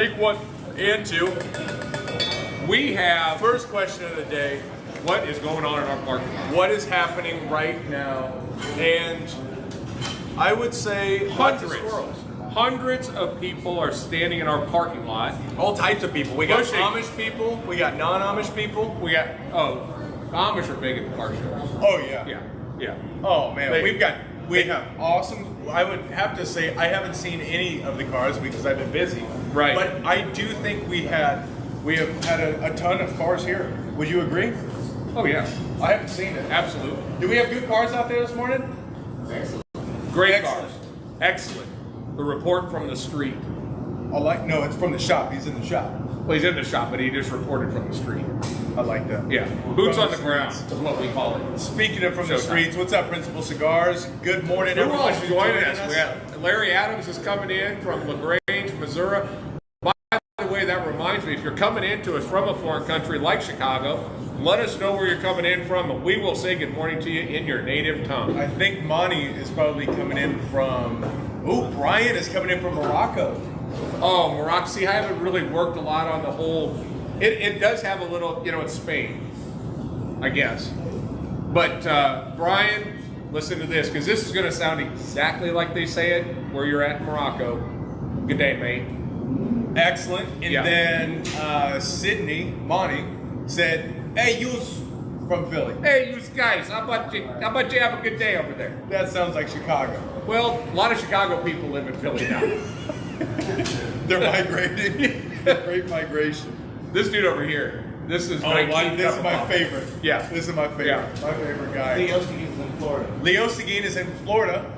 Take one and two. We have first question of the day. What is going on in our parking lot? What is happening right now? And I would say hundreds of people are standing in our parking lot. All types of people. We got Amish people. We got non-Amish people. We got Amish are big at the car shows. Oh yeah. Yeah. Oh man, we have awesome. I would have to say I haven't seen any of the cars because I've been busy. Right. But I do think we have had a ton of cars here. Would you agree? Oh yeah. I haven't seen it. Absolutely. Do we have good cars out there this morning? Excellent. Great cars. Excellent. The report from the street. No, it's from the shop. He's in the shop. Well, he's in the shop, but he just reported from the street. I like that. Yeah. Boots on the ground is what we call it. Speaking of from the streets, what's up, Principal Cigars? Good morning, everyone. Who else is joining us? We have Larry Adams is coming in from LaGrange, Missouri. By the way, that reminds me, if you're coming into us from a foreign country like Chicago, let us know where you're coming in from, and we will say good morning to you in your native tongue. I think Monty is probably coming in from... Brian is coming in from Morocco. Oh, Morocco. See, I haven't really worked a lot on the whole... It does have a little, it's Spain, I guess. But Brian, listen to this, because this is going to sound exactly like they say it where you're at in Morocco. Good day, mate. Excellent. And then Sydney, Monty, said, hey, you's from Philly. Hey, you guys, how about you have a good day over there? That sounds like Chicago. Well, a lot of Chicago people live in Philly now. They're migrating. Great migration. This dude over here, this is my favorite. Yeah. This is my favorite. Yeah. My favorite guy. Leo Seguin's in Florida. Leo Seguin is in Florida.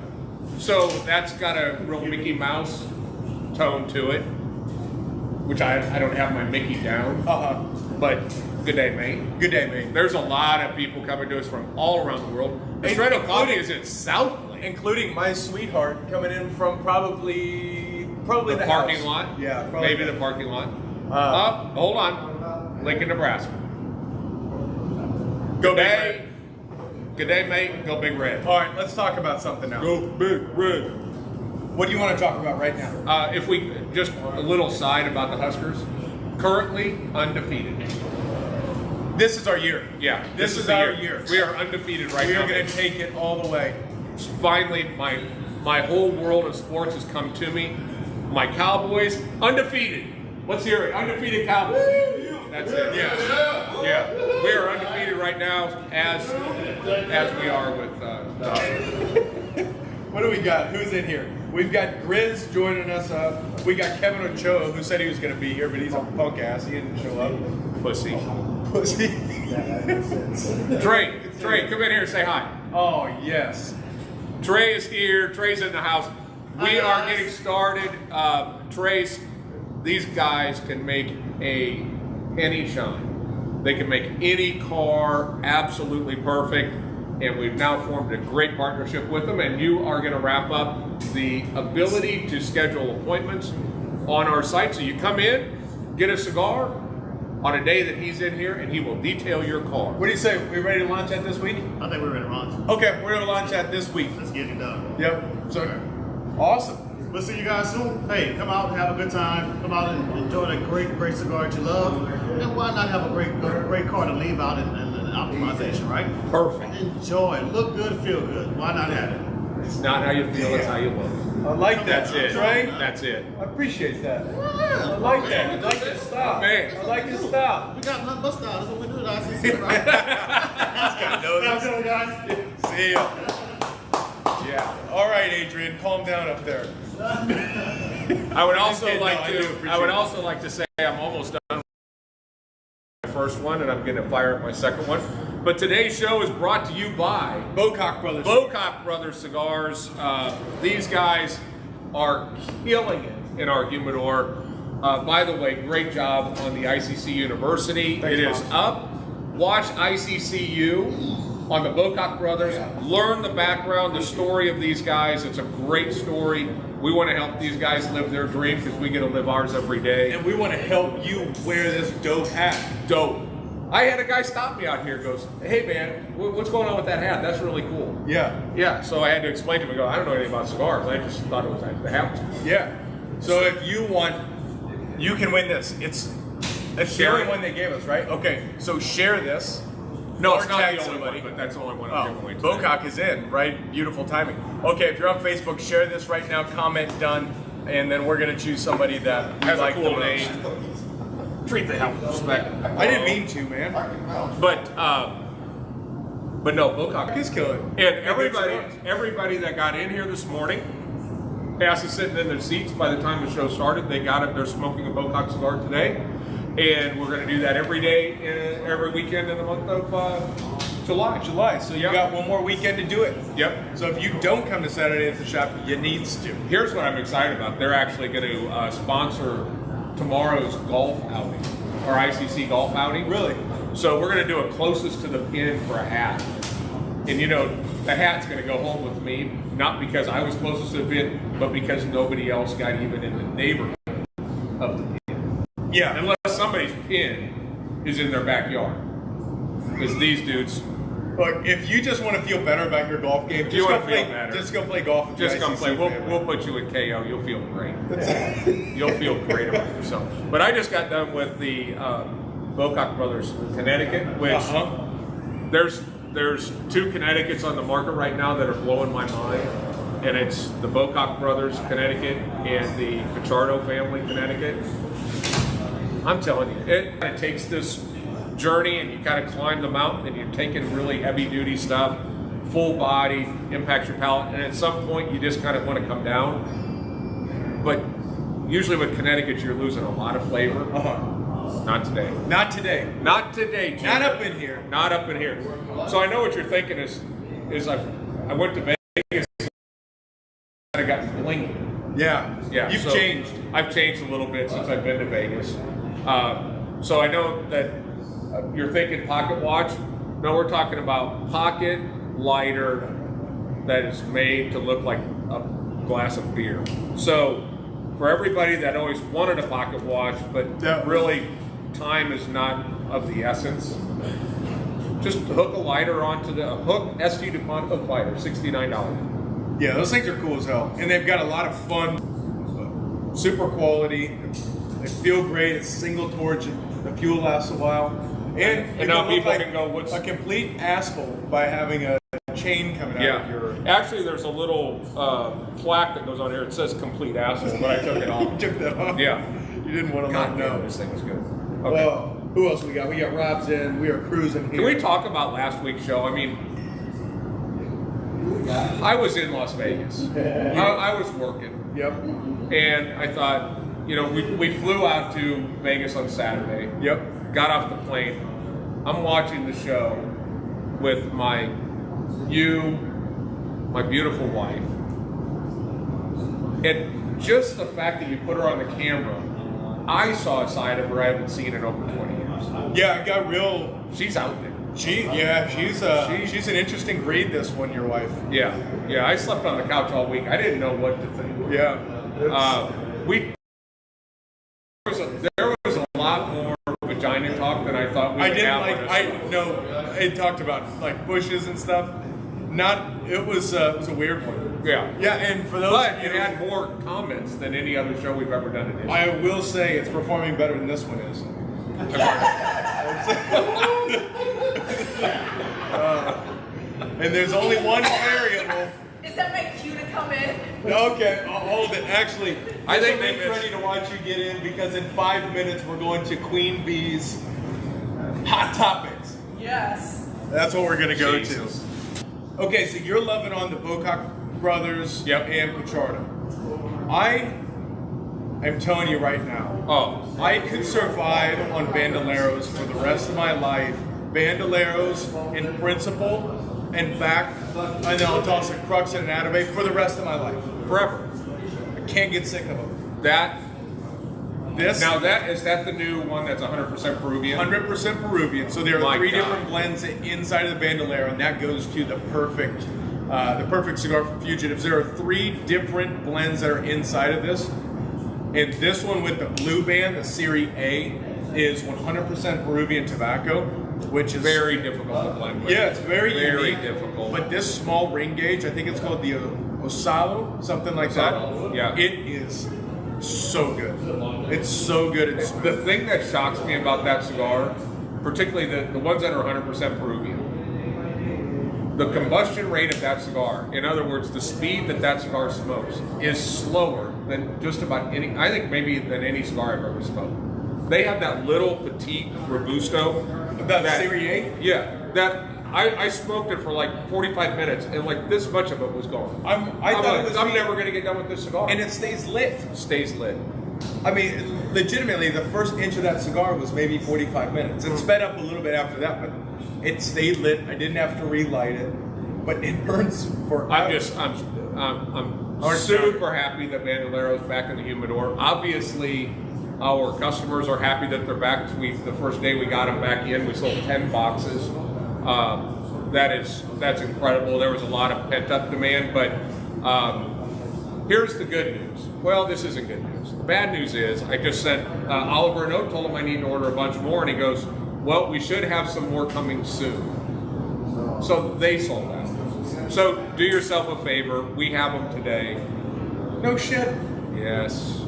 So that's got a real Mickey Mouse tone to it, which I don't have my Mickey down. But good day, mate. Good day, mate. There's a lot of people coming to us from all around the world. Frisco Coffee is in Southland. Including my sweetheart coming in from probably the parking house. lot. Yeah, probably. Maybe the parking lot. Hold on. Lincoln, Nebraska. Good day. Good day, mate. Go Big Red. All right, let's talk about something now. Go Big Red. What do you want to talk about right now? If we just a little side about the Huskers, currently undefeated. This is our year. Yeah, this is our year. We are undefeated right now. We are going to take it all the way. Finally, my whole world of sports has come to me. My Cowboys undefeated. Let's hear it. Undefeated Cowboys. That's it. Yeah. We are undefeated right now, as we are with. What do we got? Who's in here? We've got Grizz joining us. We got Kevin Ochoa, who said he was going to be here, but he's a punk ass. He didn't show up. Pussy. Trey, come in here and say hi. Oh yes. Trey is here. Trey's in the house. We are getting started. These guys can make a penny shine. They can make any car absolutely perfect. And we've now formed a great partnership with them. And you are going to wrap up the ability to schedule appointments on our site. So you come in, get a cigar on a day that he's in here, and he will detail your car. What do you say? We ready to launch that this week? I think we're ready to launch. Okay, we're going to launch that this week. Let's get it done. Yep. So, awesome. We'll see you guys soon. Hey, come out and have a good time. Come out and enjoy that great cigar that you love. And why not have a great car to leave out in optimization, right? Perfect. Enjoy. Look good, feel good. Why not have it? It's not how you feel, it's how you look. I like that. That's it. Right? That's it. I appreciate that. I like that. I like this style. Man. I like this style. We got nothing but style. That's what we do at ICC, right? That's good, guys. See ya. Yeah. All right, Adrian, calm down up there. I would also like to say I'm almost done with my first one, and I'm going to fire up my second one. But today's show is brought to you by Bocock Brothers. Bocock Brothers Cigars. These guys are killing it in our humidor. By the way, great job on the ICC University. Thanks, it is up. Watch ICCU on the Bocock Brothers. Learn the background, the story of these guys. It's a great story. We want to help these guys live their dream because we get to live ours every day. And we want to help you wear this dope hat. Dope. I had a guy stop me out here, goes, hey man, what's going on with that hat? That's really cool. Yeah. Yeah, so I had to explain to him, I don't know anything about cigars. I just thought it was the hat. Yeah. So if you want you can win this. It's the Share only it. one they gave us, right? Okay, so share this. No, Or it's not tag the only somebody. one, but that's the only one Oh, I'm giving away today. Bocock is in, right? Beautiful timing. Okay, if you're on Facebook, share this right now, comment done, and then we're gonna choose somebody that Has a like the cool most. name. Treat the hell with respect. I didn't mean to, man. But no, Bocock He's killing. And everybody that got in here this morning, past is sitting in their seats by the time the show started. They got it. They're smoking a Bocock cigar today, and we're going to do that every day, every weekend in the month of July. So you Yep. got one more weekend to do it. Yep. So if you don't come to Saturday at the shop, you needs to. Here's what I'm excited about. They're actually going to sponsor tomorrow's golf outing, our ICC golf outing. Really? So we're going to do a closest to the pin for a hat. And you know, the hat's going to go home with me, not because I was closest to the pin, but because nobody else got even in the neighborhood of the pin. Yeah. Unless somebody's pin is in their backyard. Because these dudes, Look, if you just want to feel better about your golf game, you just wanna go feel play. better. Just go play golf. With just the come ICC play. family. We'll put you in KO. You'll feel great. You'll feel great about yourself. But I just got done with the Bocock Brothers Connecticut, which there's two Connecticut's on the market right now that are blowing my mind. And it's the Bocock Brothers Connecticut and the Pichardo family Connecticut. I'm telling you, it kind of takes this journey and you kind of climb the mountain and you're taking really heavy duty stuff, full body, impacts your palate, and at some point you just kind of want to come down. But usually with Connecticut you're losing a lot of flavor. Not today. Not today. Not today, Jim. Not up in here. Not up in here. So I know what you're thinking is I went to Vegas and I got blingy. Yeah. Yeah, You've so changed. I've changed a little bit since I've been to Vegas. So I know that you're thinking pocket watch. No, we're talking about pocket lighter that is made to look like a glass of beer. So for everybody that always wanted a pocket watch, but Yeah. really time is not of the essence, just hook a lighter onto the hook SU DuPont hook lighter, $69. Yeah, those things are cool as hell, and they've got a lot of fun, super quality. They feel great. It's single torch. The fuel lasts a while, and you now don't people look like can go, "What's-" a complete asshole by having a chain coming out of your. Actually, there's a little plaque that goes on here. It says "complete asshole," but I took it off. You took that off. Yeah. You didn't want to God let no, know. this thing was good. Okay. Well, who else we got? We got Rob's in. We are cruising here. Can we talk about last week's show? I mean, I was in Las Vegas. I was working. Yep. And I thought, you know, we flew out to Vegas on Saturday. Yep. Got off the plane. I'm watching the show with my beautiful wife. And just the fact that you put her on the camera, I saw a side of her I haven't seen in over 20 years. Yeah, I got real. She's out there. She's an interesting breed. This one, your wife. Yeah. I slept on the couch all week. I didn't know what to think. Yeah. There was a lot more vagina talk than I thought we would have. It talked about like bushes and stuff. It was a weird one. Yeah. Yeah, and for those But of it you, had more comments than any other show we've ever done in I will say it's performing better than this one is. And there's only one variable. Is that my cue to come in? Okay, hold it. Actually, I think they Rick's missed- ready to watch you get in because in 5 minutes we're going to Queen Bee's Hot Topics. Yes. That's what we're going to go Jesus. to. Okay, so you're loving on the Bocock Brothers Yep. and Pichardo. I am telling you right now, I could survive on Bandoleros for the rest of my life. Bandoleros in principle and back, and then I'll toss a Crux and an Atabay for the rest of my life. forever. I can't get sick of them. This Is that the new one that's 100% Peruvian? 100% Peruvian. So there are My three God. different blends inside of the Bandolero, and that goes to the perfect cigar for fugitives. There are 3 different blends that are inside of this, and this one with the blue band, the Series A, is 100% Peruvian tobacco, which is Very difficult to blend with. Yeah, it's very unique. difficult. But this small ring gauge, I think it's called the Osalo, something like Osalo, that. yeah. It is so good. It's so good. It's The thing that shocks me about that cigar, particularly the ones that are 100% Peruvian, the combustion rate of that cigar, in other words, the speed that cigar smokes, is slower than just about any, I think maybe than any cigar I've ever smoked. They have that little petite Robusto. That Serie A? Yeah, that I smoked it for like 45 minutes and like this much of it was gone. I'm never going to get done with this cigar. And it stays lit. Stays lit. I mean, legitimately, the first inch of that cigar was maybe 45 minutes. It sped up a little bit after that, but it stayed lit. I didn't have to relight it, but it burns for. I'm super happy that Bandolero's back in the humidor. Obviously, our customers are happy that they're back. The first day we got them back in, we sold 10 boxes. That's incredible. There was a lot of pent up demand, but here's the good news. Well, this isn't good news. The bad news is I just sent Oliver a note, told him I need to order a bunch more, and he goes, well, we should have some more coming soon. So they sold out. So do yourself a favor. We have them today. No shit. Yes.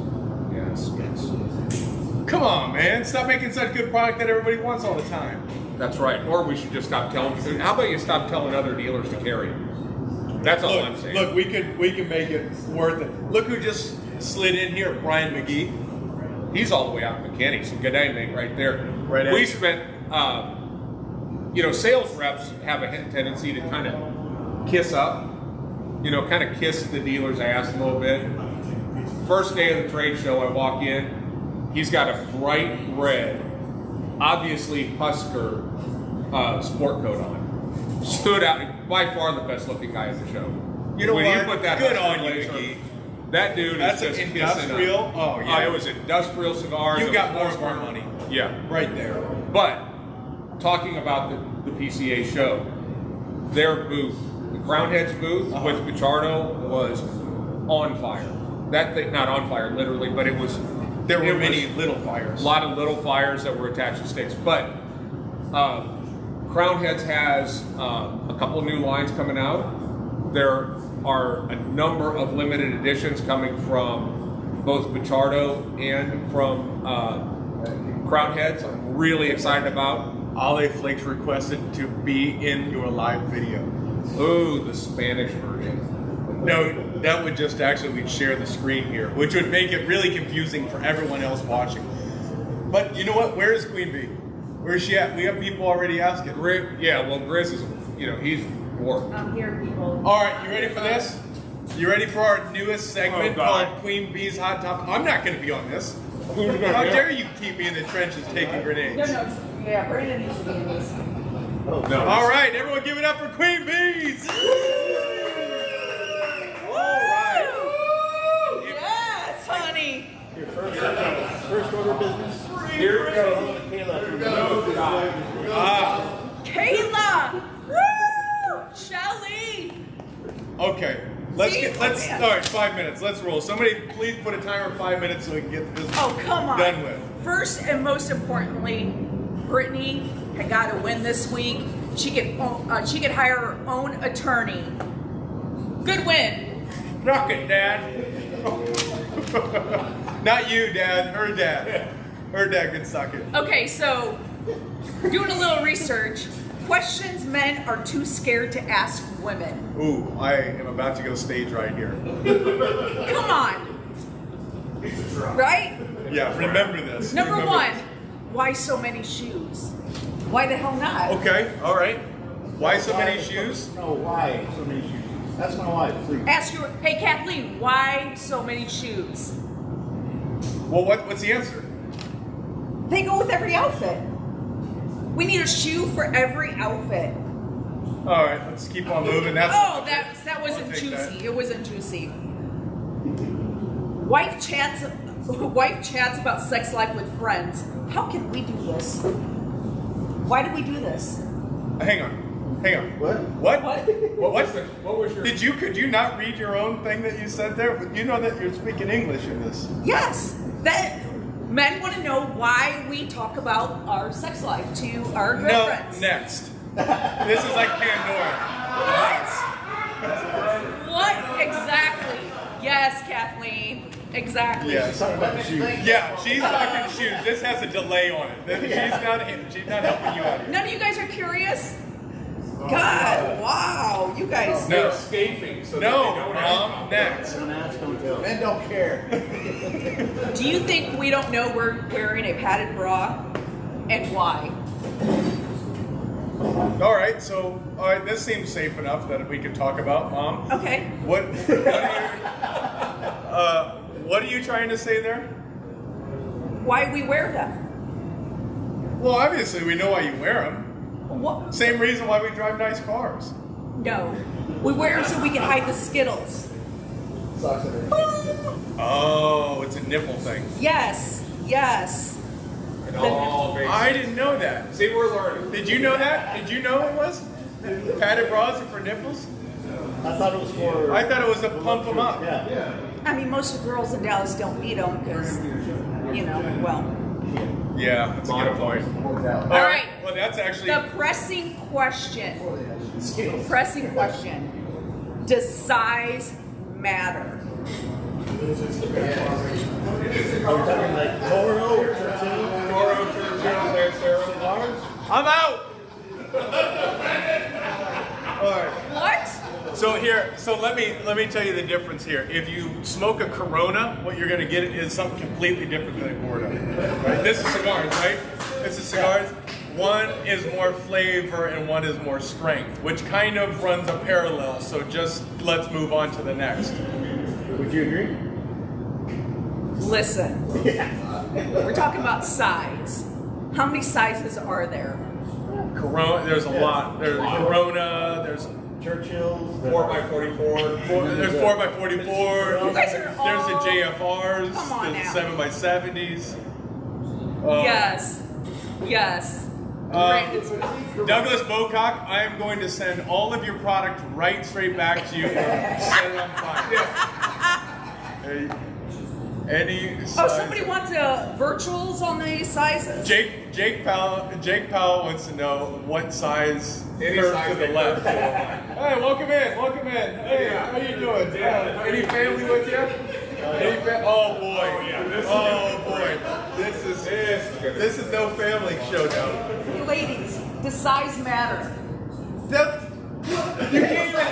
Come on, man. Stop making such good product that everybody wants all the time. That's right. Or we should just stop telling. How about you stop telling other dealers to carry them? That's all I'm saying. Look, we can make it worth it. Look who just slid in here, Brian McGee. He's all the way out in McKinney, so good day, mate, right there. Right. We spent, sales reps have a tendency to kind of kiss up, kind of kiss the dealer's ass a little bit. First day of the trade show, I walk in. He's got a bright red, obviously Husker sport coat on. Stood out, by far the best looking guy at the show. You know when what? You put that good Husker on you, blazer, McGee. That dude That's is just an industrial. Oh yeah, it was industrial cigars. You got more of our money. Yeah, right there. But talking about the PCA show, their booth, the Crown Heads booth with Pichardo was on fire. That thing, not on fire literally, but it was. There were many little fires. A lot of little fires that were attached to sticks. But Crown Heads has a couple of new lines coming out. There are a number of limited editions coming from both Pichardo and from Crown Heads. I'm really excited about. Ale Flakes requested to be in your live video. Ooh, the Spanish version. No, that would just actually, we'd share the screen here, which would make it really confusing for everyone else watching. But you know what? Where is Queen Bee? Where's she at? We have people already asking. Grizz is, he's warped. I'm here, people. All right, you ready for this? You ready for our newest segment called Queen Bee's Hot Topic? I'm not going to be on this. How dare you keep me in the trenches taking grenades? No, yeah, Brandon needs to be in this. Oh, no. All right, everyone give it up for Queen Bees! Yes, honey. Your first order of business. Here we go. Kayla. Woo! Shelly. Okay, let's start. 5 minutes. Let's roll. Somebody please put a timer of 5 minutes so we can get this Come on. done with. First and most importantly, Brittany had got to win this week. She could hire her own attorney. Good win. Knock it, Dad. Not you, Dad. Her dad. Her dad can suck it. Okay, so doing a little research. Questions men are too scared to ask women. Ooh, I am about to go stage right here. Come on. Right? Yeah, remember this. Number Remember one, this. why so many shoes? Why the hell not? Okay, all right. Why so many shoes? No, why so many shoes? That's my wife, please. Ask your, hey Kathleen, why so many shoes? Well, what's the answer? They go with every outfit. We need a shoe for every outfit. All right, let's keep on moving. That wasn't I'll take juicy. that. It wasn't juicy. Wife chats about sex life with friends. How can we do this? Why do we do this? Hang on. What? What? What? What was your? Could you not read your own thing that you said there? You know that you're speaking English in this. Yes, that men want to know why we talk about our sex life to our girlfriends. No, next. This is like Pandora. What exactly? Yes, Kathleen. Exactly. Yeah. She's talking about the shoes. Yeah, she's talking shoes. This has a delay on it. She's not helping you out here. None of you guys are curious? God, wow, you guys. They're escaping, so that No, they don't Mom, next. Don't ask, don't tell. Men don't care. Do you think we don't know we're wearing a padded bra? And why? All right, so this seems safe enough that we can talk about, Mom. Okay. What are you trying to say there? Why we wear them? Well, obviously we know why you wear them. What? Same reason why we drive nice cars. No. We wear them so we can hide the Skittles. Oh, it's a nipple thing. Yes, yes. And all basic. I didn't know that. See, we're learning. Did you know that? Did you know it was? Padded bras are for nipples? I thought it was for. I thought it was to pump them up. Yeah. I mean, most of the girls in Dallas don't need them because, well. Yeah, that's a good point. All right. Well, that's actually. The pressing question. Pressing question. Does size matter? Are we talking like Toro, cigars? I'm out! All right. What? So let me tell you the difference here. If you smoke a Corona, what you're gonna get is something completely different than a Gordo. Right? This is cigars, right? This is cigars. One is more flavor and one is more strength, which kind of runs a parallel. So just let's move on to the next. Would you agree? Listen. We're talking about size. How many sizes are there? Corona, there's a lot. There's Corona, there's Churchill's. 4x44. There's 4x44. You guys are all- There's the JFRs. Come on There's now. 7x70s. Yes. Yes. Brandon's- Douglas Bocock, I am going to send all of your product right straight back to you and set it on fire. Any Oh, size. somebody wants virtuals on the sizes. Jake Powell wants to know what size Any curve size to the they left. curve to the Hey, welcome in. Hey, how you doing? Any family with you? Oh boy. Oh boy. This is no family showdown. Ladies, does size matter? You can't even.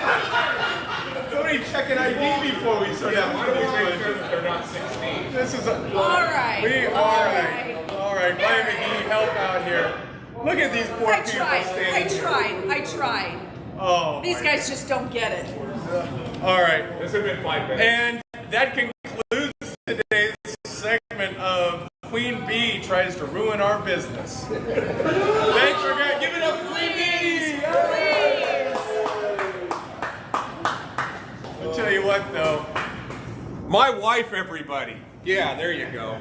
Somebody check an ID before we start out. Why do we make sure that they're not 16? This is All right. All right. Ryan McGee, help out here. Look at these poor I people tried. standing. I tried. Oh. These guys just don't get it. All right. This has been 5 minutes. And that concludes today's segment of Queen Bee tries to ruin our business. Thanks for give it up for Queen Bee. I'll tell you what though. My wife, everybody. Yeah, there you go.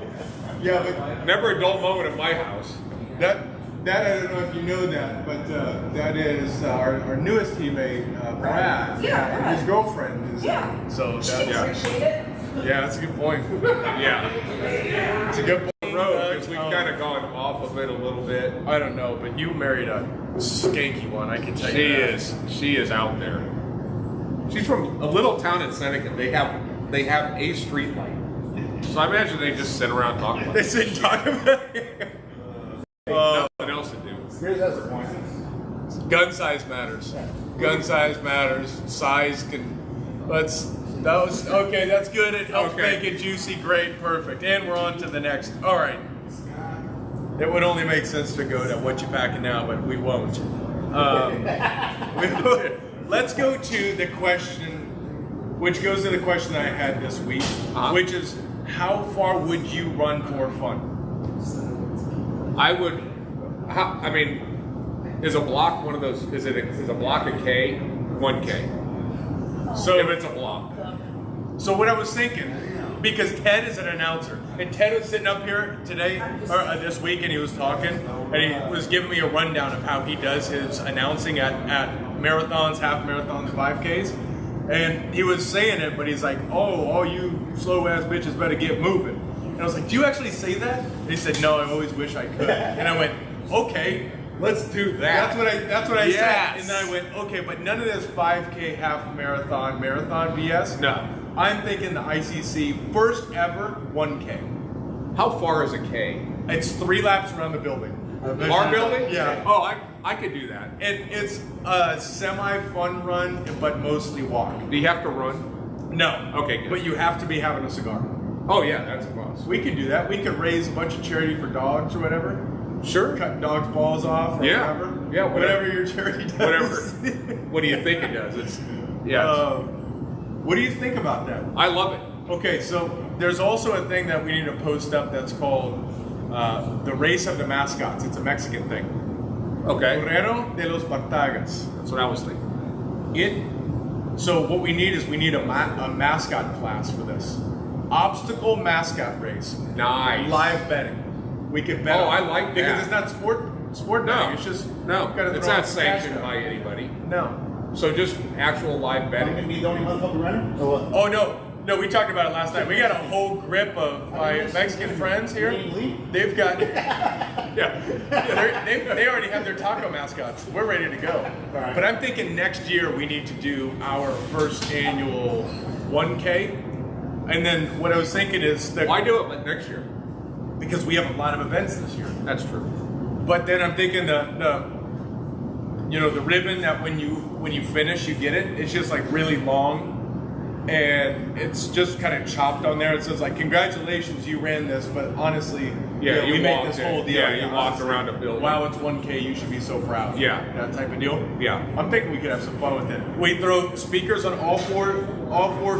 Yeah, but Never a dull moment at my house. that I don't know if you know that, but that is our newest teammate, Brad. Yeah, Brad. His girlfriend is. Yeah. So She yeah, appreciate it. that's a good point. Yeah. It's a good point. Because we've kind of gone off of it a little bit. I don't know, but you married a skanky one. I can tell She you that. is. She is out there. She's from a little town in Seneca. They have a street light. So I imagine they just sit around talking about They it. sit and talk about it. Nothing else to do. Here's that's the point. Gun size matters. Gun size matters. Size can. Okay. That's good. It helps Okay. make it juicy. Great. Perfect. And we're on to the next. All right. It would only make sense to go to what you packing now, but we won't. Let's go to the question, which goes to the question I had this week, which is, how far would you run for fun? I would. I mean, is a block one of those? Is a block a K? 1K. So If it's a block. So what I was thinking, because Ted is an announcer, and Ted was sitting up here today, or this week, and he was talking, and he was giving me a rundown of how he does his announcing at marathons, half marathons, 5Ks, and he was saying it, but he's like, oh, all you slow ass bitches better get moving. And I was like, do you actually say that? And he said, no, I always wish I could. And I went, okay. Let's do that. That's what I Yes. said. And then I went, okay, but none of this 5K half marathon BS. No. I'm thinking the ICC first ever 1K. How far is a K? It's 3 laps around the building. Our building? Yeah. Oh, I could do that. It's a semi-fun run, but mostly walk. Do you have to run? No. Okay, good. But you have to be having a cigar. Oh yeah, that's a must. We could do that. We could raise a bunch of charity for dogs or whatever. Sure. Cut dogs' balls off or Yeah. whatever. Yeah, whatever your charity does. Whatever. What do you think it does? It's yeah. What do you think about that? I love it. Okay, so there's also a thing that we need to post up that's called the Race of the Mascots. It's a Mexican thing. Okay. Torero de los Bartagas. That's what I was thinking. So what we need is we need a mascot class for this. Obstacle mascot race. Nice. Live betting. We could bet. Oh, on I it. like because that. it's not sport No, betting. It's just no. gotta It's throw not some cash sanctioned out. by anybody. No. So just actual live I'm betting. gonna be the only motherfucker running? Or what? Oh no, we talked about it last night. We got a whole grip of my Mexican friends here. They've got, they already have their taco mascots. We're ready to go. Right. But I'm thinking next year we need to do our first annual 1K. And then what I was thinking is that Why do it like next year? because we have a lot of events this year. That's true. But then I'm thinking the ribbon that when you finish you get it. It's just like really long, and it's just kind of chopped on there. It says like congratulations, you ran this, but honestly, Yeah, we you made walked this it. whole deal. Yeah, you walked honestly, around a building. Wow, it's 1K. You should be so proud. Yeah. that type of deal. Yeah. I'm thinking we could have some fun with it. We throw speakers on all four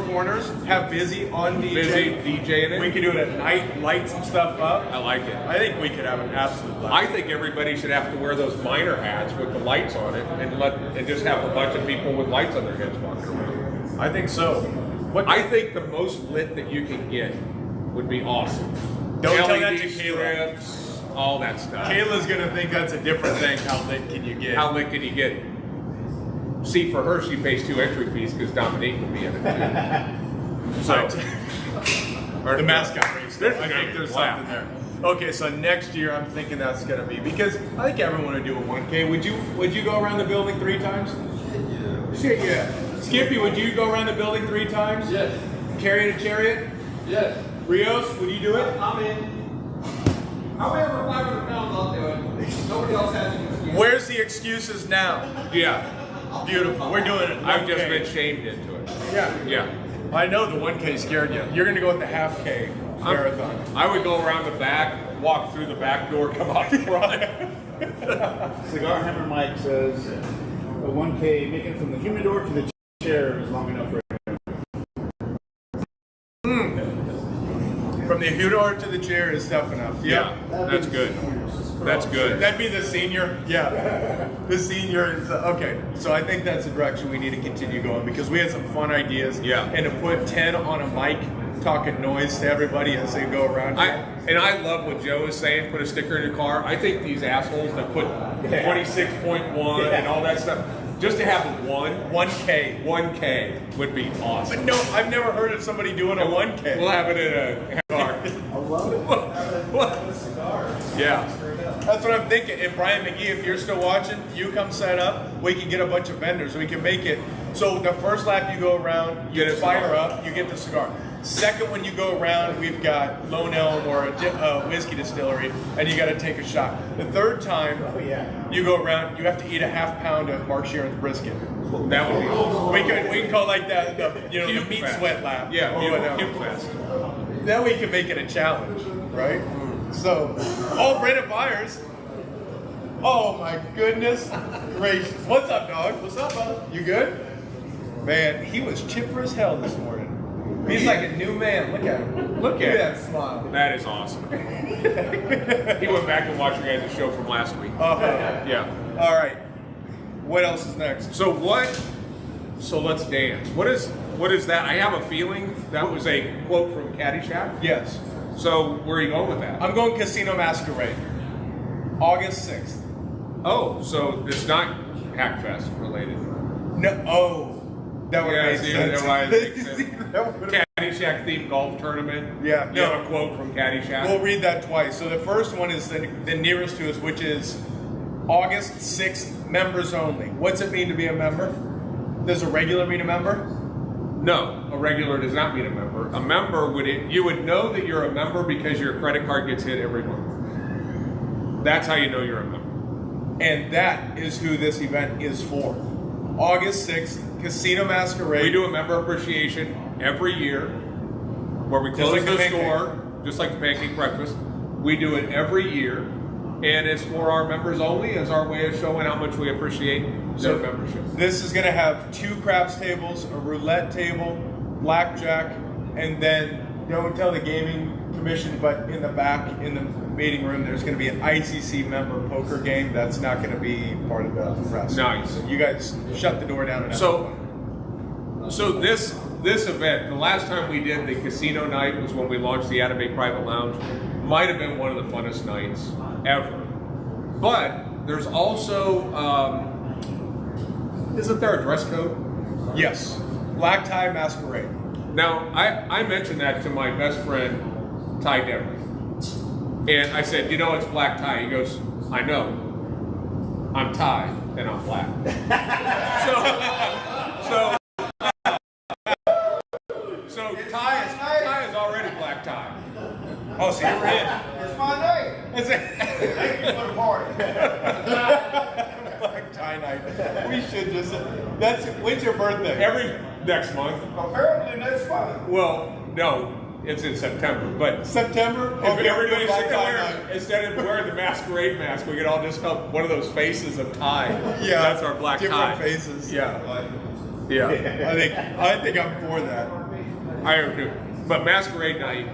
corners. Have busy on DJ. Busy DJing it. We could do it at night. Light some stuff up. I like it. I think we could have an absolute blast. I think everybody should have to wear those miner hats with the lights on it, and just have a bunch of people with lights on their heads walking around. I think so. What I think the most lit that you can get would be awesome. Don't tell LED that to Kayla. strips, all that stuff. Kayla's gonna think that's a different thing. How lit can you get? How lit can you get? See, for her, she pays 2 entry fees because Dominique will be in it too. So, the mascot race. This is I gonna think be there's loud. something there. Okay, so next year I'm thinking that's gonna be because I think everyone would do a 1K. Would you go around the building 3 times? Shit, yeah. Skippy, would you go around the building 3 times? Yes. Carrying a chariot? Yes. Rios, would you do it? I'm in. I weigh over 500 pounds, I'll do it. Nobody else has any excuse. Where's the excuses now? yeah, Beautiful. We're doing it. I've just 1K. been shamed into it. Yeah. Yeah. I know the 1K scared you. You're gonna go with the half K marathon. I would go around the back, walk through the back door, come out the front. Cigar Hammer Mike says a 1K making it from the humidor to the chair is long enough for From the humidor to the chair is tough enough. Yeah, that's good. That's good. That'd be the senior. Yeah. The senior is, okay. So I think that's the direction we need to continue going because we had some fun ideas. Yeah. And to put 10 on a mic talking noise to everybody as they go around. I love what Joe is saying, put a sticker in your car. I think these assholes that put 26.1 and all that stuff, just to have 1K would be awesome. But no, I've never heard of somebody doing a 1K. We'll have it in a car. Yeah. That's what I'm thinking. And Brian McGee, if you're still watching, you come set up. We can get a bunch of vendors. We can make it. So the first lap you go around, you Get a fire cigar. up, you get the cigar. Second, when you go around, we've got Lone Elm or a whiskey distillery, and you got to take a shot. The third time you go around, you have to eat a half pound of Mark Sheeran's brisket. That would be awesome. We can call like that the Puke meat fest. sweat lap. Yeah, or whatever. puke fest. Then we can make it a challenge, right? So, Brandon Byers. Oh my goodness gracious. What's up, dog? What's up, brother? You good? Man, he was chipper as hell this morning. He's like a new man. Look at him. Look at that smile. That is awesome. He went back and watched your guys' show from last week. Yeah. All right. What else is next? So let's dance. What is that? I have a feeling that was a quote from Caddyshack. Yes. So where are you going with that? I'm going Casino Masquerade. August 6th. Oh, so it's not Hackfest related. No. Oh. That would make see, sense. that makes sense. That would've- Caddyshack themed golf tournament. Yeah, You have a quote from Caddyshack. We'll read that twice. So the first one is the nearest to us, which is August 6th, members only. What's it mean to be a member? Does a regular mean a member? No, a regular does not mean a member. A member you would know that you're a member because your credit card gets hit every month. That's how you know you're a member. And that is who this event is for. August 6th, Casino Masquerade. We do a member appreciation every year where we close the store, just like the pancake breakfast. We do it every year, and it's for our members only as our way of showing how much we appreciate their membership. This is going to have 2 craps tables, a roulette table, blackjack, and then don't tell the gaming commission, but in the back in the meeting room, there's going to be an ICC member poker game. That's not going to be part of the press. Nice. So you guys shut the door down. And So this event, the last time we did the casino night was when we launched the Atabay Private Lounge. Might have been one of the funnest nights ever. But there's also, isn't there a dress code? Yes, black tie masquerade. Now, I mentioned that to my best friend, Ty Devery. And I said, you know, it's black tie. He goes, I know. I'm Ty, and I'm black. So Ty is already black tie. Oh, so you're in. It's my day. Thank you for the party. Black tie night. We should just. When's your birthday? Next month. Apparently next month. Well, no, it's in September. But September. if everybody instead of wearing the masquerade mask, we could all just have one of those faces of Ty. Yeah, that's our black tie. Different faces. Yeah. Yeah. I think I'm for that. I am too. But Masquerade Night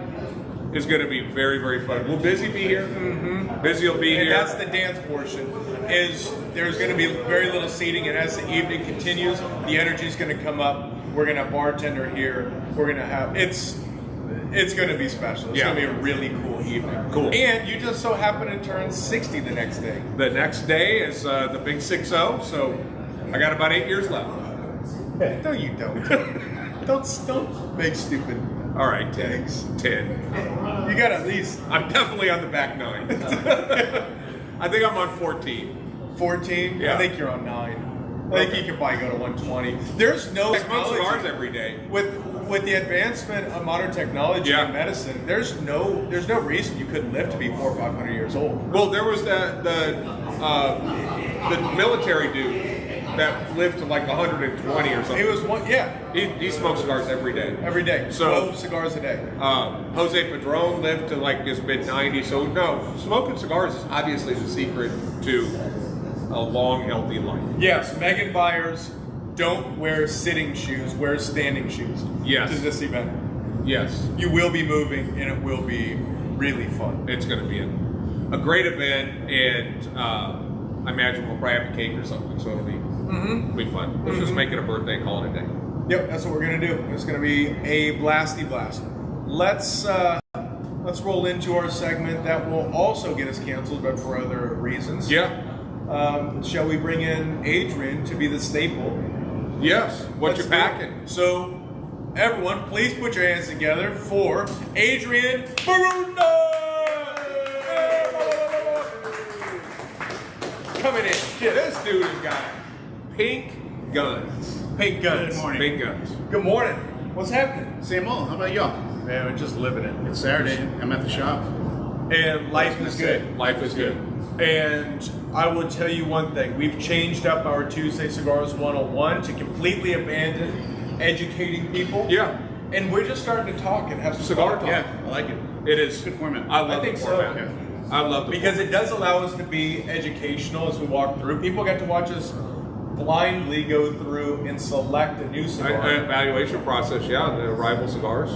is going to be very, very fun. Will Busy be here? Mm-hmm. Busy will be here. And that's the dance portion. There's going to be very little seating, and as the evening continues, the energy is going to come up. We're going to have bartender here. We're going to have it's going to be special. It's going to be a really cool evening. Cool. And you just so happen to turn 60 the next day. The next day is the big 6-0, so I got about 8 years left. No, you don't. Don't make stupid. All right, 10. You got at least. I'm definitely on the back 9. I think I'm on 14. 14? Yeah. I think you're on 9. I think you could probably go to 120. There's no I smoke cigars every day. With the advancement of modern technology and medicine, there's no reason you couldn't live to be 400 or 500 years old. Well, there was the military dude that lived to like 120 or something. He was one, yeah. He smoked cigars every day. Every day. So 12 cigars a day. Jose Padron lived to like his mid-90s. So no, smoking cigars is obviously the secret to a long, healthy life. Yes, Megan Byers, don't wear sitting shoes, wear standing shoes. Yes. To this event. Yes. You will be moving, and it will be really fun. It's going to be a great event, and I imagine we'll probably have a cake or something, so it'll be fun. Let's just make it a birthday, call it a day. Yep, that's what we're gonna do. It's gonna be a blasty blast. Let's roll into our segment that will also get us canceled, but for other reasons. Yeah. Shall we bring in Adrian to be the staple? Yes. What you packing? So, everyone, please put your hands together for Adrian Barunda! Coming in. This dude has got pink guns. Pink guns. Good morning. Pink guns. Good morning. What's happening? Same old. How about y'all? Man, we're just living it. It's Saturday. I'm at the shop. And life is good. Life is good. And I will tell you one thing. We've changed up our Tuesday Cigars 101 to completely abandon educating people. Yeah. And we're just starting to talk and have some Cigar talk. talk. Yeah, I like it. It is. Good format. I love I think the so. format. Yeah. I love the Because it does allow us to be educational as we walk through. People get to watch us blindly go through and select a new cigar. An evaluation process, yeah, the Arrival Cigars.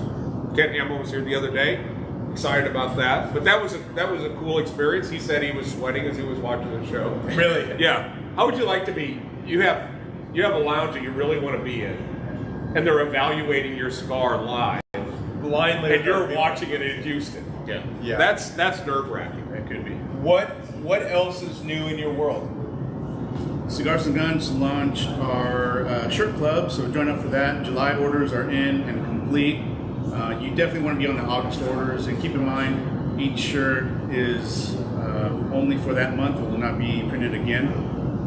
Kent Hamill was here the other day. Excited about that. But that was a cool experience. He said he was sweating as he was watching the show. Really? Yeah. How would you like to be? You have a lounge that you really want to be in, and they're evaluating your cigar live, Blindly. and you're watching it in Houston. Yeah. That's nerve-wracking. It could be. What else is new in your world? Cigars&Guns launched our shirt club, so join up for that. July orders are in and complete. You definitely want to be on the August orders, and keep in mind each shirt is only for that month. It will not be printed again.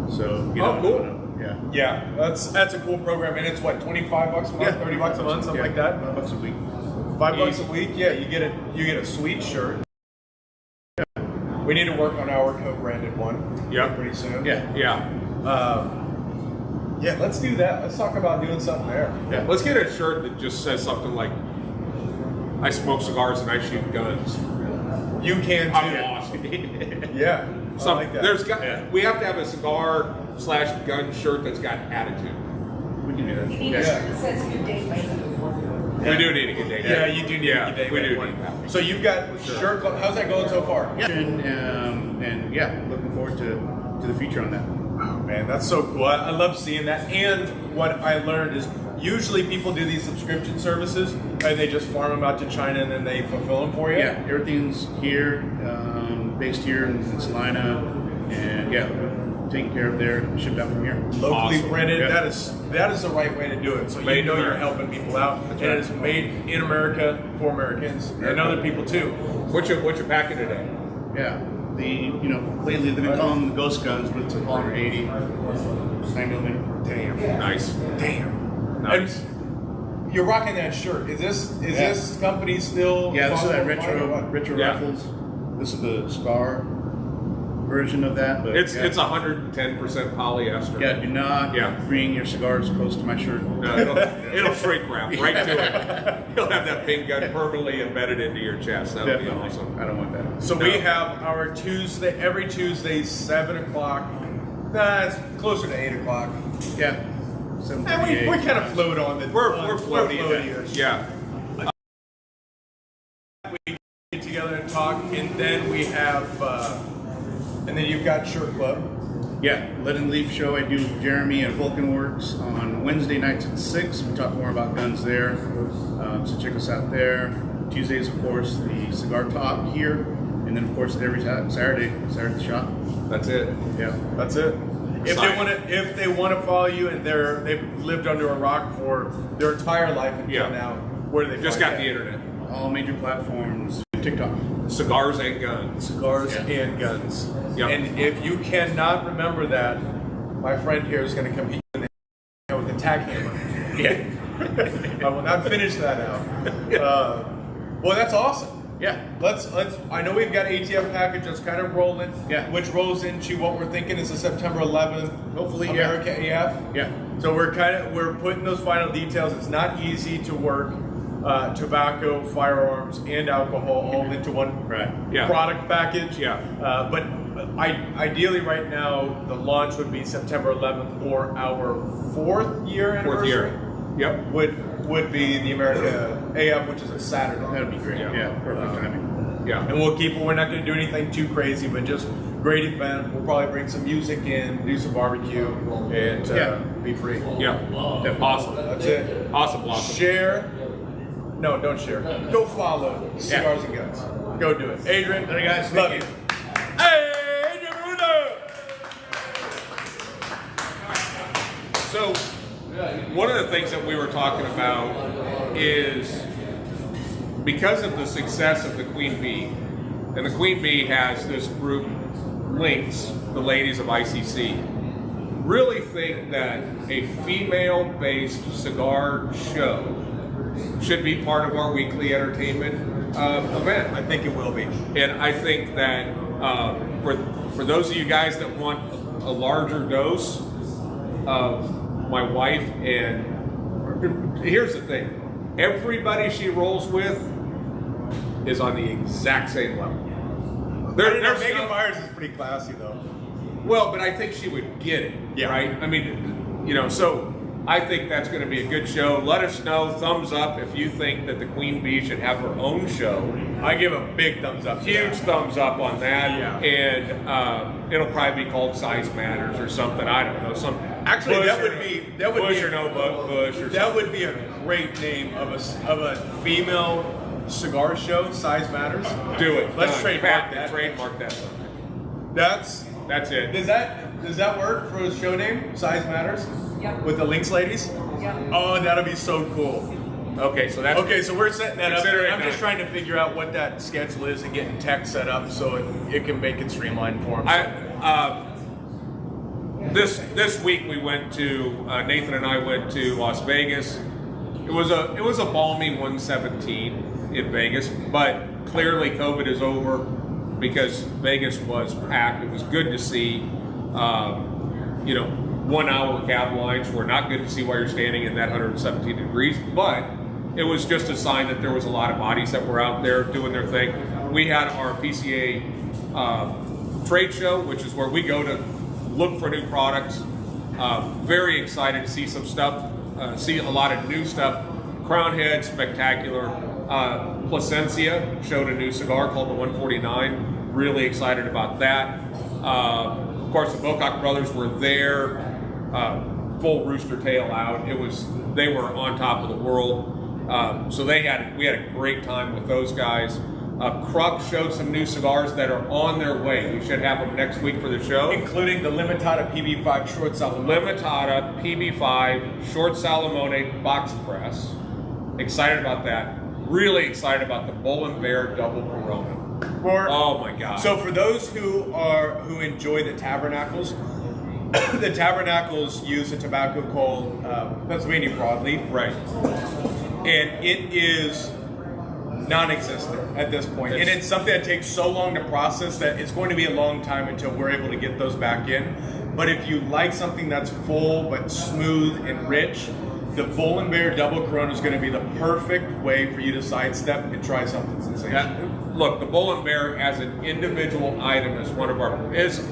So get on cool. it. Yeah. Yeah, that's a cool program, and it's what, $25 a month, Yeah. 30 bucks a month, something like that. $5 a week. $5 a week. Yeah, you get a sweet shirt. We need to work on our co-branded one. Yeah. Pretty soon. Yeah. Yeah. Yeah, let's do that. Let's talk about doing something there. Yeah. Let's get a shirt that just says something like, "I smoke cigars and I shoot guns." You can too. I'm awesome. Yeah. I like that. We have to have a cigar/gun shirt that's got attitude. We can do that. You need a shirt that says good day, baby. We do need a good day. Yeah, you do need a good day. we do one. need that. So you've got shirt club. How's that going so far? Yeah. And yeah, looking forward to the future on that. Oh man, that's so cool. I love seeing that. And what I learned is usually people do these subscription services and they just farm them out to China and then they fulfill them for you. Yeah, everything's here, based here in Salina, and yeah, taken care of there, shipped out from here. Locally Awesome. printed. Yeah. That is the right way to do it. So Made you in know you're America. helping people out, and right. it's made in America for Americans and other people too. What's your packing today? Yeah, lately they've been calling them the ghost guns, but it's a polymer 80, 9mm. Damn. Nice. Damn. Nice. And you're rocking that shirt. Is this company still? Yeah, this is that responsible for it or what? retro Yeah. rifles. This is the Scar version of that. But It's yeah. it's 110% polyester. Yeah, do not Yeah. bring your cigars close to my shirt. No, it'll shrink wrap right to it. You'll have that pink gun permanently embedded into your chest. That'll Definitely. be awesome. I don't want that. So No. we have our Tuesday, every Tuesday, 7 o'clock. Nah, it's closer to 8 o'clock. Yeah. And 7:38. we kind of float on the. We're floaty. floaty-ish. Yeah. We get together and talk, and then we have, and then you've got Shirt Club. Yeah, Lead and Leaf show I do with Jeremy at Vulcan Works on Wednesday nights at 6. We talk more about guns there. So check us out there. Tuesdays, of course, the Cigar Talk here. And then, of course, every Saturday at the shop. That's it. Yeah. That's it. Exciting. If they want to follow you and they've lived under a rock for their entire life until Yeah. now, where do they Just find got that? the internet. All major platforms. TikTok. Cigars and guns. Cigars Yeah. and Guns. Yep. And if you cannot remember that, my friend here is going to come hit you in the head with a tack hammer. Yeah. I will not finish that out. Well, that's awesome. Yeah. Let's. I know we've got ATM package that's kind of rolling. Yeah. Which rolls into what we're thinking is the September 11th. Hopefully, yeah. America AF. Yeah. So we're putting those final details. It's not easy to work tobacco, firearms, and alcohol all into one Right. Yeah. product package. Yeah. But ideally, right now, the launch would be September 11th or our fourth year anniversary. Fourth year. Yep. Would be the America AF, which is a Saturday. That'd be great. Yeah. Yeah. Perfect timing. Yeah. And we'll keep it. We're not going to do anything too crazy, but just great event. We'll probably bring some music in, do some barbecue, and Yeah. be free. Yeah. Awesome. That's it. Awesome. Share. No, don't share. Go follow Cigars and Guns. Go do it. Adrian. Later, guys. Love Thank you. you. Hey, Adrian Bruno. So, one of the things that we were talking about is because of the success of the Queen Bee, and the Queen Bee has this group, Lynx, the ladies of ICC, really think that a female-based cigar show should be part of our weekly entertainment event. I think it will be. And I think that for those of you guys that want a larger dose of my wife, and here's the thing, everybody she rolls with is on the exact same level. There's Megan no- Myers is pretty classy, though. well, but I think she would get it, Yeah. right? I mean, so I think that's going to be a good show. Let us know, thumbs up, if you think that the Queen Bee should have her own show. I give a big thumbs up. to Huge that. thumbs up on that, Yeah. and it'll probably be called Size Matters or something. I don't know. Actually, Bush that would or- be Bush or no Bush or that something. would be a great name of a female cigar show. Size Matters. Do it. Let's Done. trademark that. Trademark that. That's it. Does that work for a show name? Size Matters. Yep. With the Lynx ladies. Yep. Oh, that'll be so cool. Okay, so that's Okay, so we're setting that up. Consider it I'm just done. trying to figure out what that schedule is and getting tech set up so it can make it streamlined for them. this week we went to Nathan and I went to Las Vegas. It was a balmy 117 in Vegas, but clearly COVID is over because Vegas was packed. It was good to see. 1 hour cab lines were not good to see while you're standing in that 117 degrees, but it was just a sign that there was a lot of bodies that were out there doing their thing. We had our PCA trade show, which is where we go to look for new products. Very excited to see some stuff, see a lot of new stuff. Crown Head, spectacular. Plasencia showed a new cigar called the 149. Really excited about that. Of course, the Bocock brothers were there, full rooster tail out. They were on top of the world. So we had a great time with those guys. Kruk showed some new cigars that are on their way. We should have them next week for the show. Including the Limitada PB5 Short Salamone. Limitada PB5 Short Salamone box press. Excited about that. Really excited about the Bull and Bear Double Corona. Oh my God. So for those who enjoy the Tabernacles, the Tabernacles use a tobacco called Pennsylvania Broadleaf. Right. And it is non-existent at this point. And it's something that takes so long to process that it's going to be a long time until we're able to get those back in. But if you like something that's full but smooth and rich, the Bull and Bear Double Corona is going to be the perfect way for you to sidestep and try something sensational. Look, the Bull and Bear as an individual item is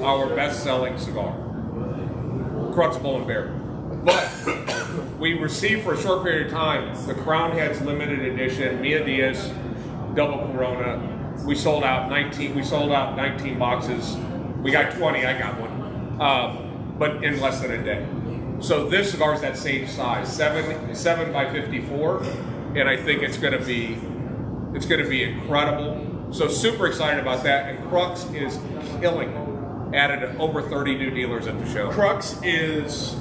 our best-selling cigar. Kruk's Bull and Bear. But we received for a short period of time the Crown Heads limited edition Mia Diaz Double Corona. We sold out 19 boxes. We got 20, I got one. But in less than a day. So this cigar is that same size, 7 by 54, and I think it's going to be incredible. So super excited about that, and Kruk's is killing it. Added over 30 new dealers at the show. Kruk's is,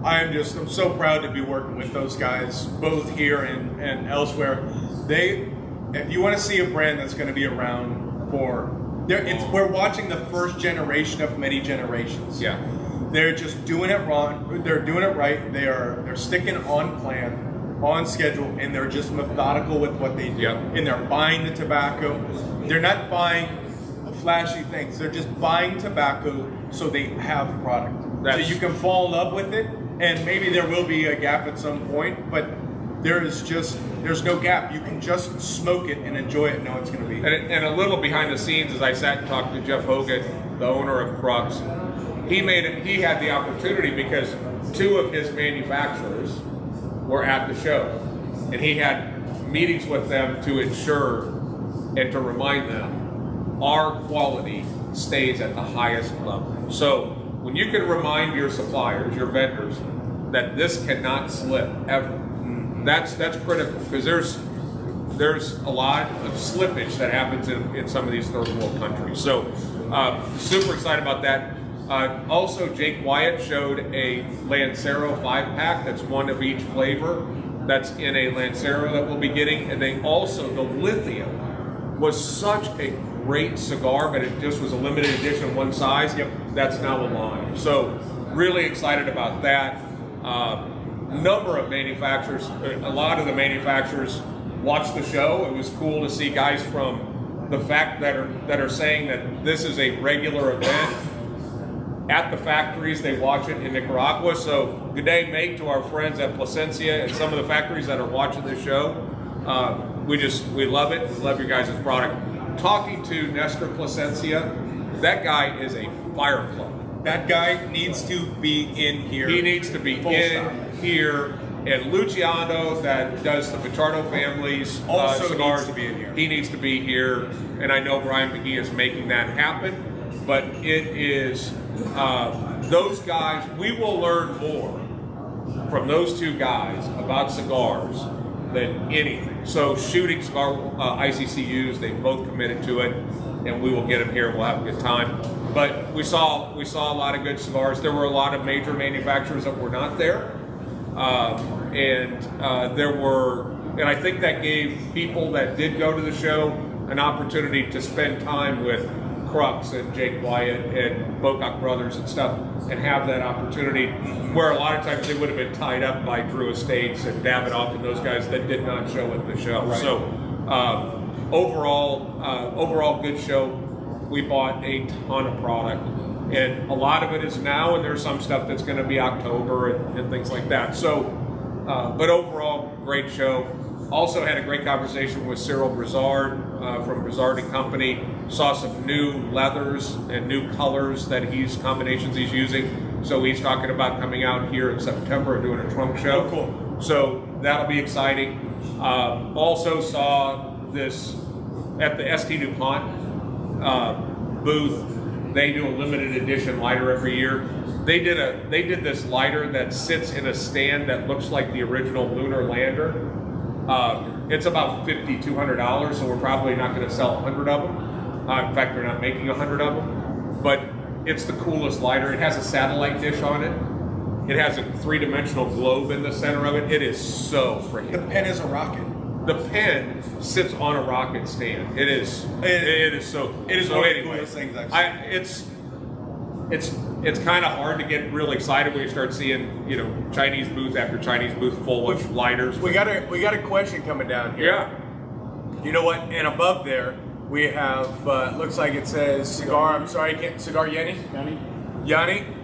I'm so proud to be working with those guys, both here and elsewhere. If you want to see a brand that's going to be around we're watching the first generation of many generations. Yeah. They're just doing it wrong. They're doing it right. They're sticking on plan, on schedule, and they're just methodical with what they do. Yeah. And they're buying the tobacco. They're not buying flashy things. They're just buying tobacco so they have product. So you can fall in love with it, and maybe there will be a gap at some point, but there's no gap. You can just smoke it and enjoy it and know it's going to be. And a little behind the scenes, as I sat and talked to Jeff Hogan, the owner of Kruk's, he had the opportunity because 2 of his manufacturers were at the show, and he had meetings with them to ensure and to remind them our quality stays at the highest level. So when you can remind your suppliers, your vendors, that this cannot slip ever, that's critical, because there's a lot of slippage that happens in some of these third world countries. So super excited about that. Also, Jake Wyatt showed a Lancero 5-pack that's one of each flavor that's in a Lancero that we'll be getting. And then also the Lithium was such a great cigar, but it just was a limited edition, one size. Yep. That's now a line. So really excited about that. Number of manufacturers, a lot of the manufacturers watched the show. It was cool to see guys from the fact that are saying that this is a regular event. At the factories, they watch it in Nicaragua. So good day, mate, to our friends at Plasencia and some of the factories that are watching this show. We love it. We love your guys' product. Talking to Nestor Plasencia, that guy is a fire plug. That guy needs to be in here. He needs to be here. And Luciano, that does the Pichardo family's also cigars, needs to be in here. He needs to be here. And I know Brian McGee is making that happen. But it is those guys. We will learn more from those 2 guys about cigars than anything. So shooting cigar ICCUs, they both committed to it, and we will get them here and we'll have a good time. But we saw a lot of good cigars. There were a lot of major manufacturers that were not there, and I think that gave people that did go to the show an opportunity to spend time with Crux and Jake Wyatt and Bocock Brothers and stuff, and have that opportunity where a lot of times they would have been tied up by Drew Estates and Davidoff and those guys that did not show at the show. Right. So overall good show. We bought a ton of product, and a lot of it is now, and there's some stuff that's going to be October and things like that. So, but overall, great show. Also had a great conversation with Cyril Brizard from Brizard & Company. Saw some new leathers and new colors that combinations he's using. So he's talking about coming out here in September and doing a trunk show. Oh, cool. So that'll be exciting. Also saw this at the ST DuPont booth. They do a limited edition lighter every year. They did this lighter that sits in a stand that looks like the original lunar lander. It's about $5,200, so we're probably not going to sell 100 of them. In fact, they're not making 100 of them. But it's the coolest lighter. It has a satellite dish on it. It has a three-dimensional globe in the center of it. It is so freaking. The pen is a rocket. The pen sits on a rocket stand. It is so. It is so one of the coolest things I've seen. It's kind of hard to get real excited when you start seeing, Chinese booth after Chinese booth full of lighters. We got a question coming down here. Yeah. You know what? And above there we have looks like it says cigar. I'm sorry, I can't. Cigar Yanni.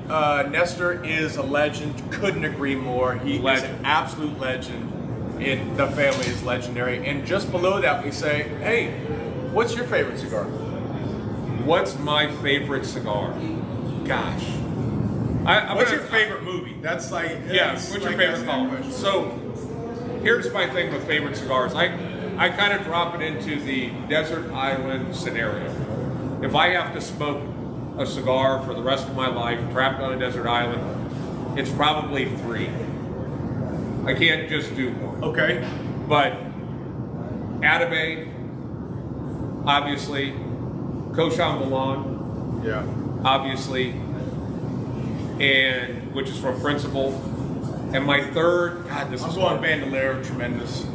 Nestor is a legend. Couldn't agree more. He is an absolute legend. The family is legendary. And just below that we say, hey, what's your favorite cigar? What's my favorite cigar? Gosh. What's your favorite movie? That's like... What's your favorite film? So, here's my thing with favorite cigars. I kind of drop it into the desert island scenario. If I have to smoke a cigar for the rest of my life, trapped on a desert island, it's probably 3. I can't just do one. Okay. But Atabey, obviously, Cochon Milan, Yeah. obviously, and which is from Principal. And my third, God, this I'm is going Bandolero, tremendous.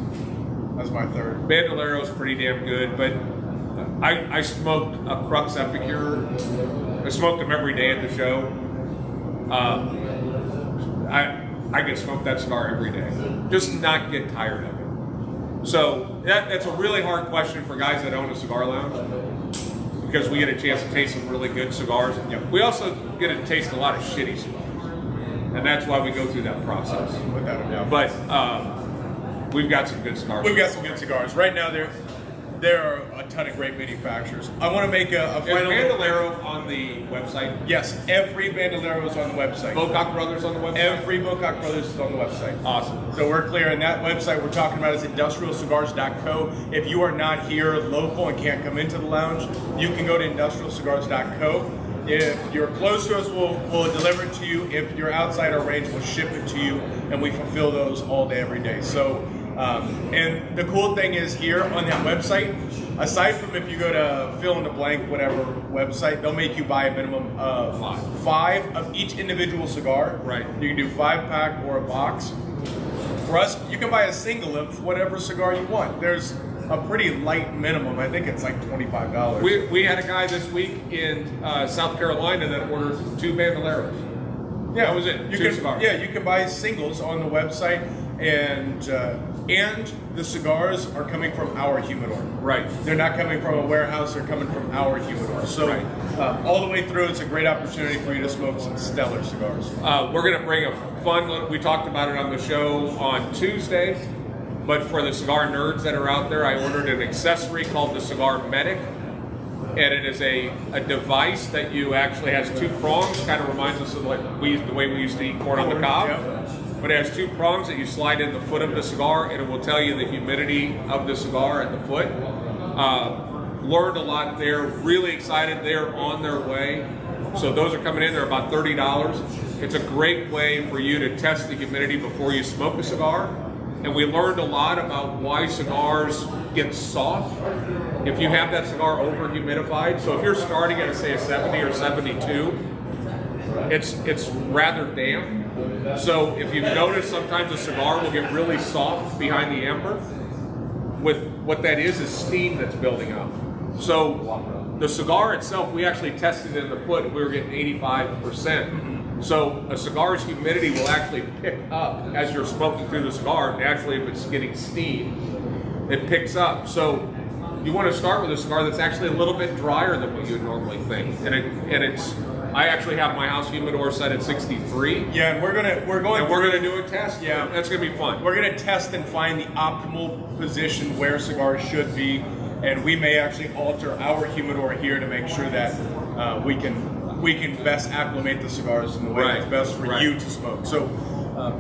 That's my third. Bandolero's pretty damn good, but I smoked a Crux Epicure. I smoked them every day at the show. I could smoke that cigar every day, just not get tired of it. So that's a really hard question for guys that own a cigar lounge, because we get a chance to taste some really good cigars. We also get to taste a lot of shitty cigars, and that's why we go through that process. Without a doubt. But we've got some good cigars. We've got some good cigars. Right now, there are a ton of great manufacturers. I want to make a Is final... Bandolero on the website? Yes, every Bandolero is on the website. Bocock Brothers on the website? Every Bocock Brothers is on the website. Awesome. So we're clear, and that website we're talking about is industrialcigars.co. If you are not here local and can't come into the lounge, you can go to industrialcigars.co. If you're close to us, we'll deliver it to you. If you're outside our range, we'll ship it to you, and we fulfill those all day, every day. So, and the cool thing is here on that website, aside from if you go to fill in the blank, whatever website, they'll make you buy a minimum of 5 of each individual cigar. Right. You can do 5-pack or a box. For us, you can buy a single of whatever cigar you want. There's a pretty light minimum. I think it's like $25. We had a guy this week in South Carolina that ordered 2 Bandoleros. Yeah, that was it. You 2 can, cigars. Yeah, you can buy singles on the website, and the cigars are coming from our humidor. Right. They're not coming from a warehouse. They're coming from our humidor. So Right. all the way through, it's a great opportunity for you to smoke some stellar cigars. We're going to bring a fun. We talked about it on the show on Tuesday. But for the cigar nerds that are out there, I ordered an accessory called the Cigar Medic. And it is a device that you actually has 2 prongs. Kind of reminds us of the way we used to eat corn on the cob. Yeah. But it has 2 prongs that you slide in the foot of the cigar, and it will tell you the humidity of the cigar at the foot. Learned a lot there. Really excited. They're on their way. So those are coming in. They're about $30. It's a great way for you to test the humidity before you smoke a cigar. And we learned a lot about why cigars get soft if you have that cigar over humidified. So if you're starting at, say, a 70 or 72, it's rather damp. So if you've noticed, sometimes a cigar will get really soft behind the amber. With what that is steam that's building up. So the cigar itself, we actually tested it in the foot, and we were getting 85%. So a cigar's humidity will actually pick up as you're smoking through the cigar. Naturally, if it's getting steam, it picks up. So you want to start with a cigar that's actually a little bit drier than what you would normally think. And it's. I actually have my house humidor set at 63. Yeah, and we're gonna do a test. Yeah, that's gonna be fun. We're gonna test and find the optimal position where cigars should be, and we may actually alter our humidor here to make sure that we can best acclimate the cigars in the way that's best for you to smoke. So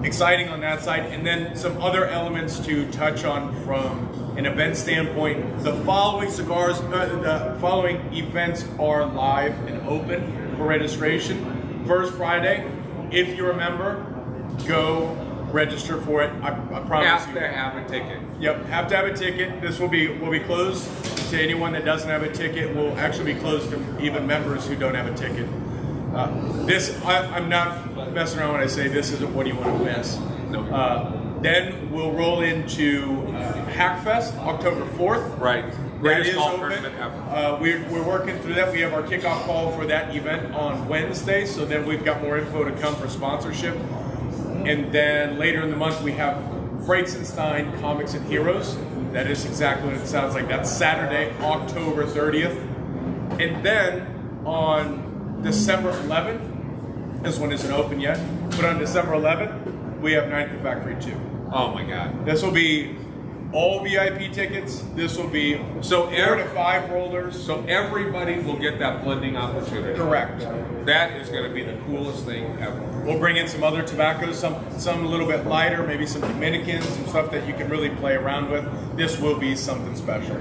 exciting on that side, and then some other elements to touch on from an event standpoint. The following the following events are live and open for registration. First Friday, if you're a member, go register for it. I promise you. Have to have a ticket. Yep, have to have a ticket. This will be closed to anyone that doesn't have a ticket. Will actually be closed to even members who don't have a ticket. I'm not messing around when I say this isn't what you want to miss. No. Then we'll roll into Hackfest, October 4th. Right. Greatest golf tournament ever. We're working through that. We have our kickoff call for that event on Wednesday, so then we've got more info to come for sponsorship. And then later in the month, we have Freightenstein Comics and Heroes. That is exactly what it sounds like. That's Saturday, October 30th. And then on December 11th, this one isn't open yet, but on December 11th, we have Night at the Factory 2. Oh my God. This will be all VIP tickets. This will be 4 to 5 rollers. So everybody will get that blending opportunity. Correct. That is going to be the coolest thing ever. We'll bring in some other tobaccos, some a little bit lighter, maybe some Dominicans, some stuff that you can really play around with. This will be something special.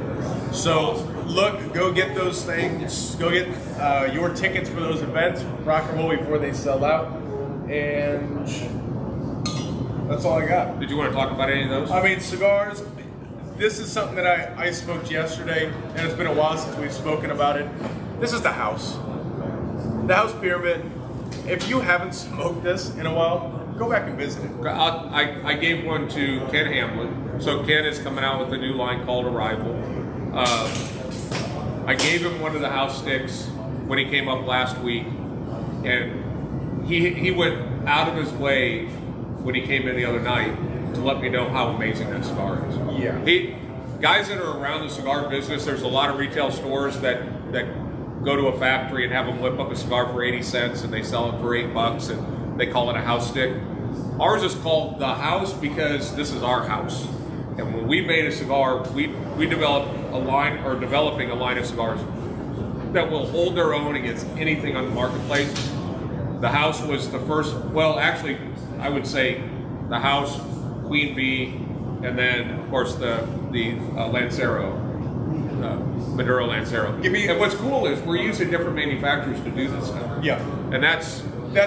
So go get those things. Go get your tickets for those events. Rock and roll before they sell out. And that's all I got. Did you want to talk about any of those? I mean, cigars. This is something that I smoked yesterday, and it's been a while since we've spoken about it. This is the house. The House Pyramid. If you haven't smoked this in a while, go back and visit it. I gave one to Ken Hamlin. So Ken is coming out with a new line called Arrival. I gave him one of the house sticks when he came up last week, and he went out of his way when he came in the other night to let me know how amazing that cigar is. Yeah. Guys that are around the cigar business, there's a lot of retail stores that go to a factory and have them whip up a cigar for 80 cents and they sell it for $8 and they call it a house stick. Ours is called the house because this is our house. And when we made a cigar, we developed a line, or developing a line of cigars that will hold their own against anything on the marketplace. The house was the first, well, actually, I would say the house, Queen Bee, and then, of course, the Lancero, Maduro Lancero. And what's cool is we're using different manufacturers to do this stuff. Yeah. And that's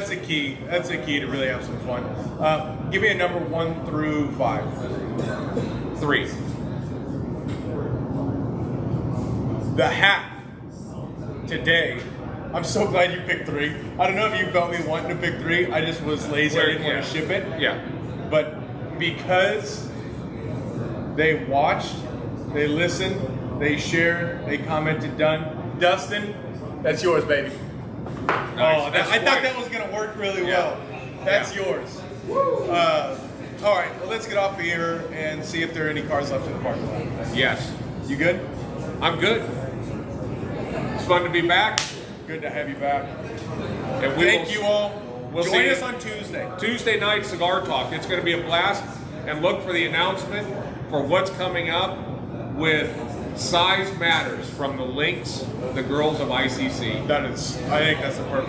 the key. That's the key to really have some fun. Give me a number 1 through 5. 3. The hat today. I'm so glad you picked 3. I don't know if you felt me wanting to pick 3. I just was lazy. I didn't want to ship it. Yeah. But because they watched, they listened, they shared, they commented, done. Dustin, that's yours, baby. Nice. I thought that was going to work really well. That's yours. All right, well, let's get off of here and see if there are any cars left in the parking lot. Yes. You good? I'm good. It's fun to be back. Good to have you back. And Thank you all. We'll Join see us on Tuesday. Tuesday night Cigar Talk. It's going to be a blast. And look for the announcement for what's coming up with Size Matters from the Lynx, the girls of ICC. I think that's the perfect